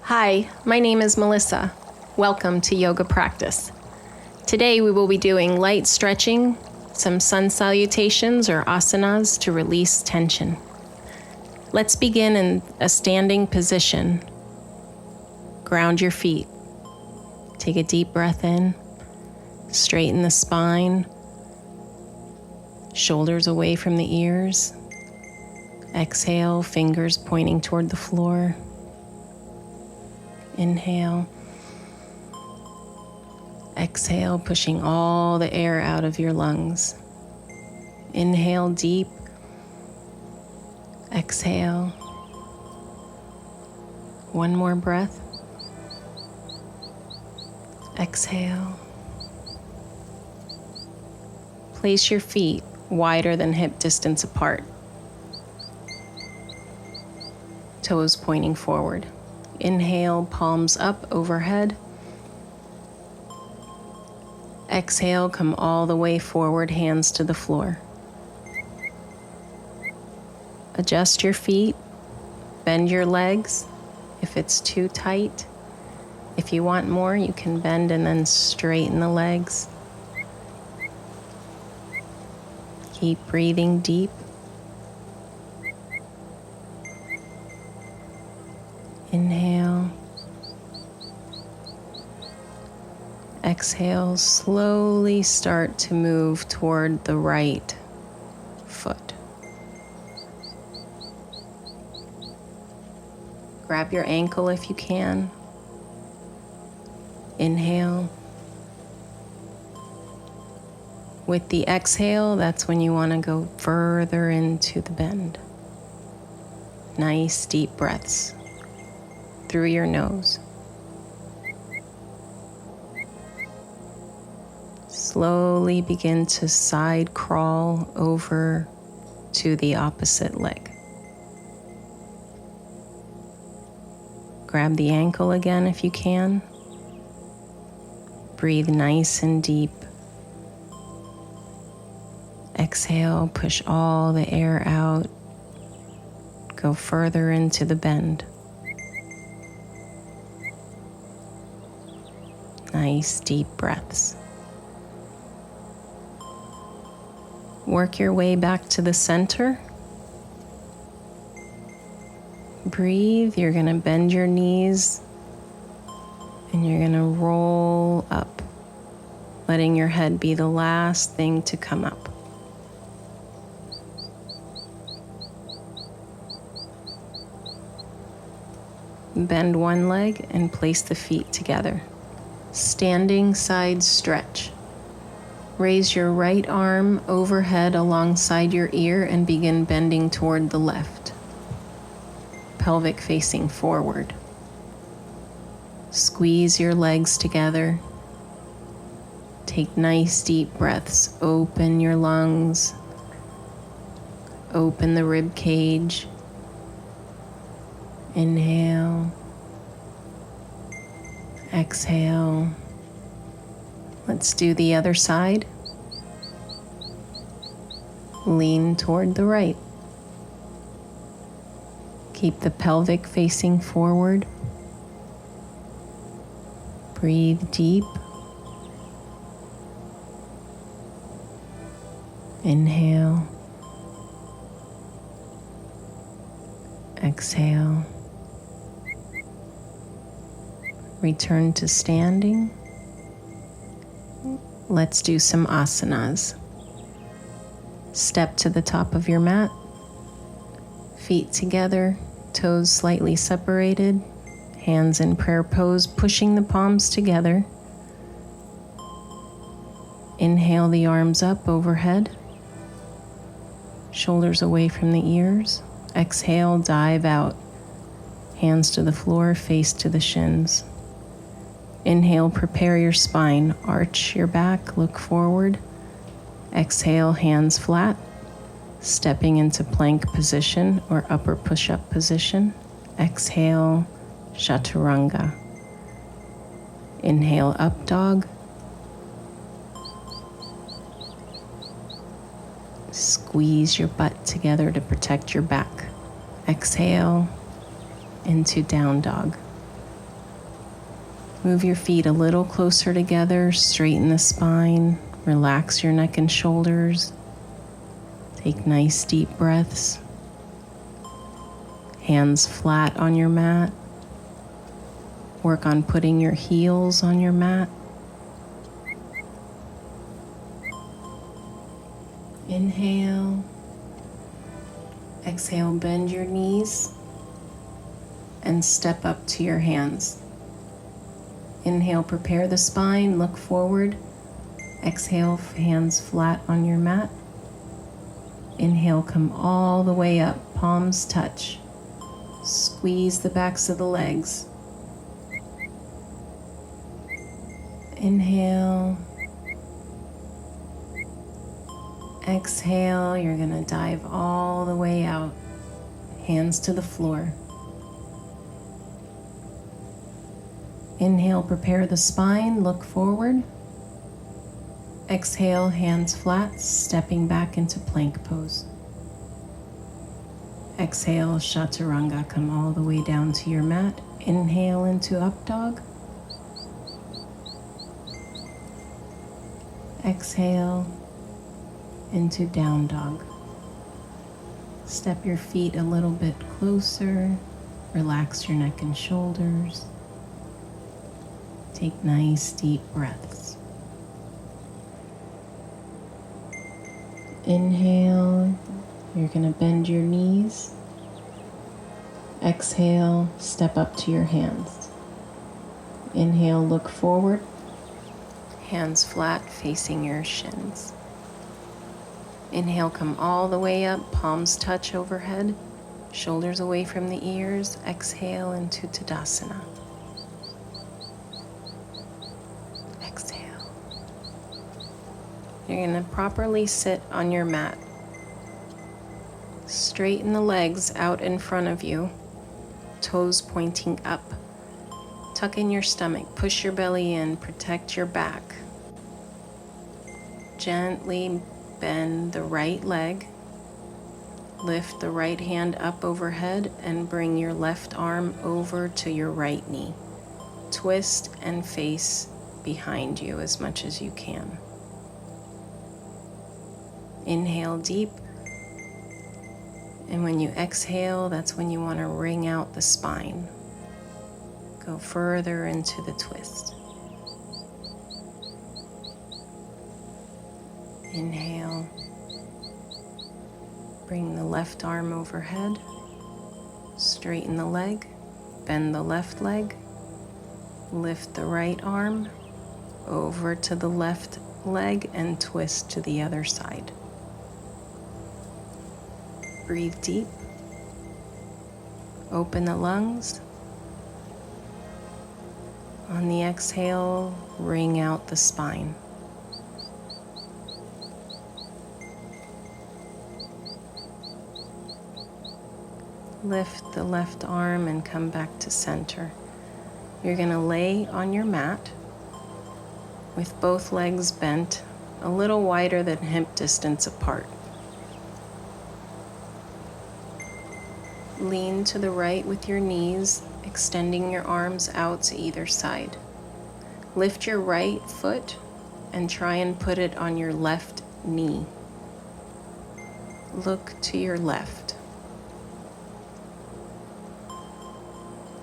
Hi, my name is Melissa. Welcome to Yoga Practice. Today we will be doing light stretching, some sun salutations or asanas to release tension. Let's begin in a standing position. Ground your feet. Take a deep breath in. Straighten the spine. Shoulders away from the ears. Exhale, fingers pointing toward the floor. Inhale. Exhale, pushing all the air out of your lungs. Inhale deep. Exhale. One more breath. Exhale. Place your feet wider than hip distance apart. Toes pointing forward. Inhale, palms up overhead. Exhale, come all the way forward, hands to the floor. Adjust your feet, bend your legs if it's too tight. If you want more, you can bend and then straighten the legs. Keep breathing deep. Inhale. Exhale, slowly start to move toward the right foot. Grab your ankle if you can. Inhale. With the exhale, that's when you want to go further into the bend. Nice deep breaths through your nose. Slowly begin to side crawl over to the opposite leg. Grab the ankle again if you can. Breathe nice and deep. Exhale, push all the air out. Go further into the bend. Nice deep breaths. Work your way back to the center. Breathe. You're going to bend your knees and you're going to roll up, letting your head be the last thing to come up. Bend one leg and place the feet together. Standing side stretch. Raise your right arm overhead alongside your ear and begin bending toward the left. Pelvic facing forward. Squeeze your legs together. Take nice deep breaths. Open your lungs. Open the rib cage. Inhale. Exhale. Let's do the other side. Lean toward the right. Keep the pelvic facing forward. Breathe deep. Inhale. Exhale. Return to standing. Let's do some asanas. Step to the top of your mat. Feet together, toes slightly separated. Hands in prayer pose, pushing the palms together. Inhale the arms up overhead. Shoulders away from the ears. Exhale, dive out. Hands to the floor, face to the shins. Inhale, prepare your spine. Arch your back, look forward. Exhale, hands flat. Stepping into plank position or upper push-up position. Exhale, chaturanga. Inhale, up dog. Squeeze your butt together to protect your back. Exhale into down dog. Move your feet a little closer together, straighten the spine, relax your neck and shoulders. Take nice deep breaths. Hands flat on your mat. Work on putting your heels on your mat. Inhale. Exhale, bend your knees and step up to your hands. Inhale, prepare the spine, look forward. Exhale, hands flat on your mat. Inhale, come all the way up, palms touch. Squeeze the backs of the legs. Inhale. Exhale, you're going to dive all the way out. Hands to the floor. Inhale, prepare the spine, look forward. Exhale, hands flat, stepping back into plank pose. Exhale, chaturanga, come all the way down to your mat. Inhale into up dog. Exhale into down dog. Step your feet a little bit closer. Relax your neck and shoulders. Take nice deep breaths. Inhale, you're going to bend your knees. Exhale, step up to your hands. Inhale, look forward. Hands flat, facing your shins. Inhale, come all the way up, palms touch overhead, shoulders away from the ears. Exhale into Tadasana. Exhale. You're going to properly sit on your mat. Straighten the legs out in front of you, toes pointing up. Tuck in your stomach, push your belly in, protect your back. Gently bend the right leg. Lift the right hand up overhead and bring your left arm over to your right knee. Twist and face behind you as much as you can. Inhale deep. And when you exhale, that's when you want to wring out the spine. Go further into the twist. Inhale. Bring the left arm overhead. Straighten the leg. Bend the left leg. Lift the right arm over to the left leg and twist to the other side. Breathe deep. Open the lungs. On the exhale, wring out the spine. Lift the left arm and come back to center. You're going to lay on your mat with both legs bent a little wider than hip distance apart. Lean to the right with your knees, extending your arms out to either side. Lift your right foot and try and put it on your left knee. Look to your left.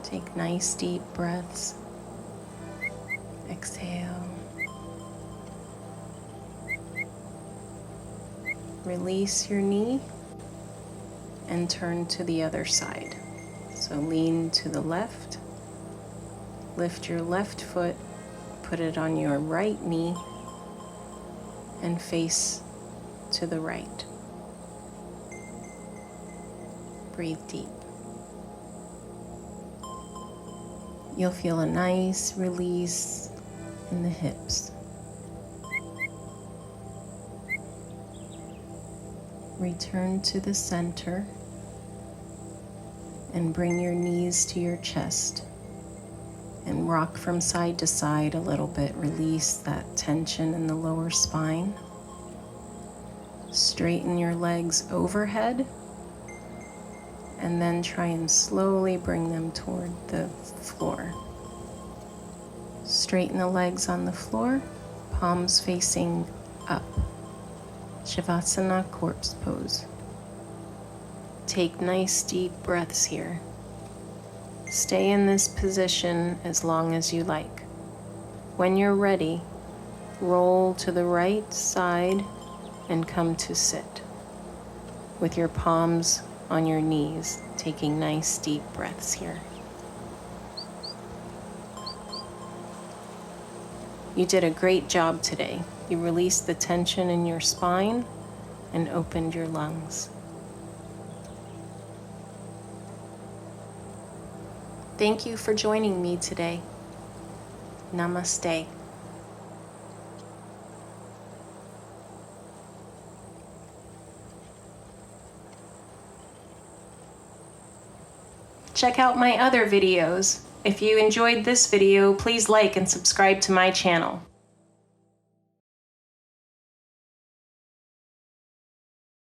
Take nice deep breaths. Exhale. Release your knee and turn to the other side. So lean to the left. Lift your left foot, put it on your right knee, and face to the right. Breathe deep. You'll feel a nice release in the hips. Return to the center and bring your knees to your chest and rock from side to side a little bit. Release that tension in the lower spine. Straighten your legs overhead and then try and slowly bring them toward the floor. Straighten the legs on the floor, palms facing up. Shavasana, corpse pose. Take nice deep breaths here. Stay in this position as long as you like. When you're ready, roll to the right side and come to sit, with your palms on your knees, taking nice deep breaths here. You did a great job today. You released the tension in your spine and opened your lungs. Thank you for joining me today. Namaste. Check out my other videos. If you enjoyed this video, please like and subscribe to my channel.